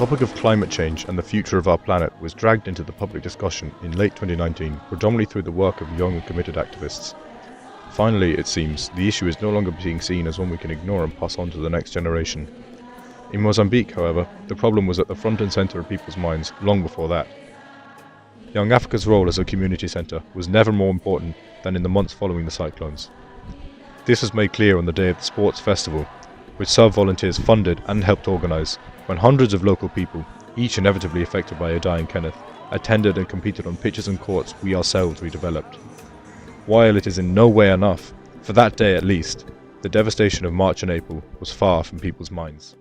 topic of climate change and the future of our planet was dragged into the public discussion in late 2019, predominantly through the work of young and committed activists. Finally, it seems, the issue is no longer being seen as one we can ignore and pass on to the next generation. In Mozambique, however, the problem was at the front and centre of people's minds long before that. Young Africa's role as a community centre was never more important than in the months following the cyclones. This was made clear on the day of the sports festival, which sub-volunteers funded and helped organise, when hundreds of local people, each inevitably affected by Idai and Kenneth, attended and competed on pitches and courts we ourselves redeveloped. While it is in no way enough, for that day at least, the devastation of March and April was far from people's minds.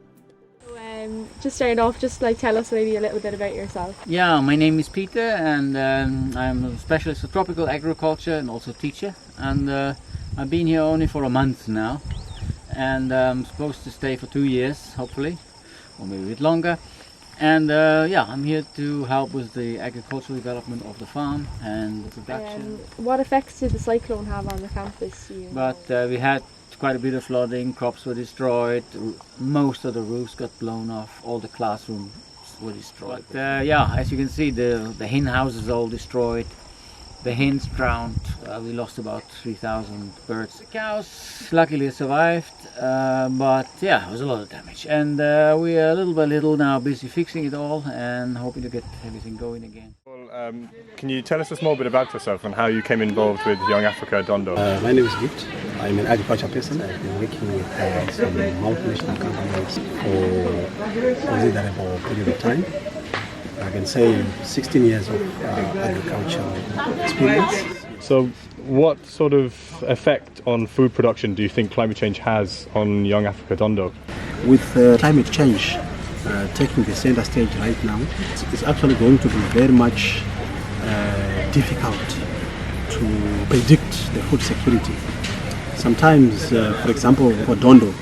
Just starting off, tell us maybe a little bit about yourself. Yeah, my name is Peter and I'm a specialist of tropical agriculture and also teacher, and I've been here only for a month now, and I'm supposed to stay for 2 years hopefully, or maybe a bit longer. And I'm here to help with the agricultural development of the farm and the production. What effects did the cyclone have on the campus? We had quite a bit of flooding, crops were destroyed, most of the roofs got blown off, all the classrooms were destroyed. As you can see, the hen houses all destroyed, the hens drowned, we lost about 3,000 birds. The cows luckily survived, but yeah, it was a lot of damage. And we are little by little now busy fixing it all and hoping to get everything going again. Well, can you tell us a small bit about yourself and how you came involved with Young Africa Dondo? My name is Gift. I'm an agriculture person. I've been working with some multinational companies for considerable period of time. I can say 16 years of agricultural experience. So what sort of effect on food production do you think climate change has on Young Africa Dondo? With climate change taking the center stage right now, it's actually going to be very much difficult to predict the food security. Sometimes, for example, for Dondo,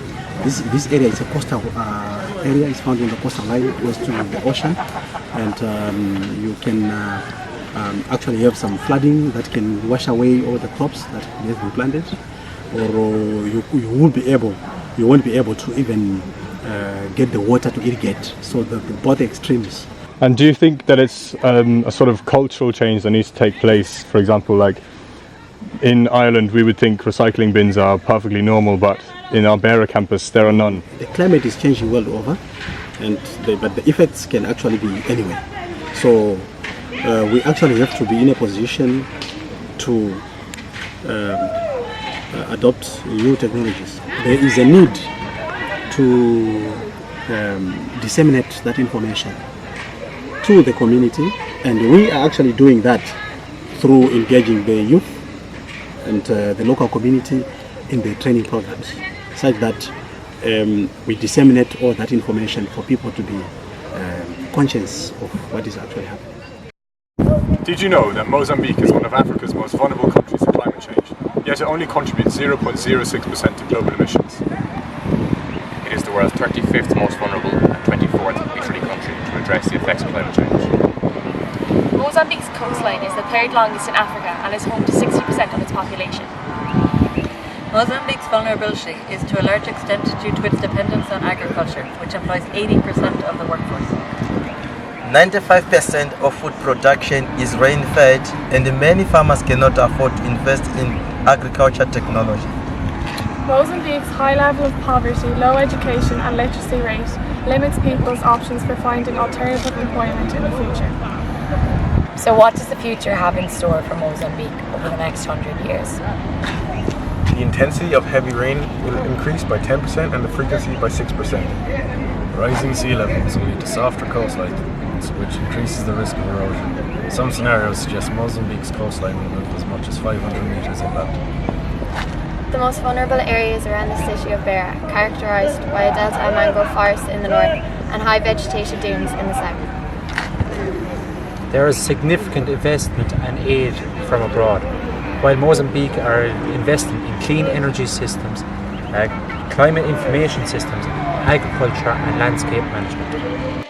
this area is a coastal area. It's found in the coastal line close to the ocean, and you can actually have some flooding that can wash away all the crops that have been planted, or you won't be able to even get the water to irrigate. So both extremes. And do you think that it's a sort of cultural change that needs to take place? For example, like in Ireland, we would think recycling bins are perfectly normal, but in our Beira campus, there are none. The climate is changing world over, but the effects can actually be anywhere. So we actually have to be in a position to adopt new technologies. There is a need to disseminate that information to the community, and we are actually doing that through engaging the youth and the local community in the training programs, such that we disseminate all that information for people to be conscious of what is actually happening. Did you know that Mozambique is one of Africa's most vulnerable countries to climate change, yet it only contributes 0.06% to global emissions? It is the world's 35th most vulnerable and 24th literary country to address the effects of climate change. Mozambique's coastline is the third longest in Africa and is home to 60% of its population. Mozambique's vulnerability is to a large extent due to its dependence on agriculture, which employs 80% of the workforce. 95% of food production is rain-fed, and many farmers cannot afford to invest in agriculture technology. Mozambique's high level of poverty, low education and literacy rate limits people's options for finding alternative employment in the future. So what does the future have in store for Mozambique over the next 100 years? The intensity of heavy rain will increase by 10% and the frequency by 6%. Rising sea levels will lead to softer coastlines, which increases the risk of erosion. Some scenarios suggest Mozambique's coastline will move as much as 500 meters inland. The most vulnerable areas around the city of Beira, characterised by a delta of mangrove forest in the north and high vegetated dunes in the south. There is significant investment and aid from abroad, while Mozambique are investing in clean energy systems, climate information systems, agriculture and landscape management.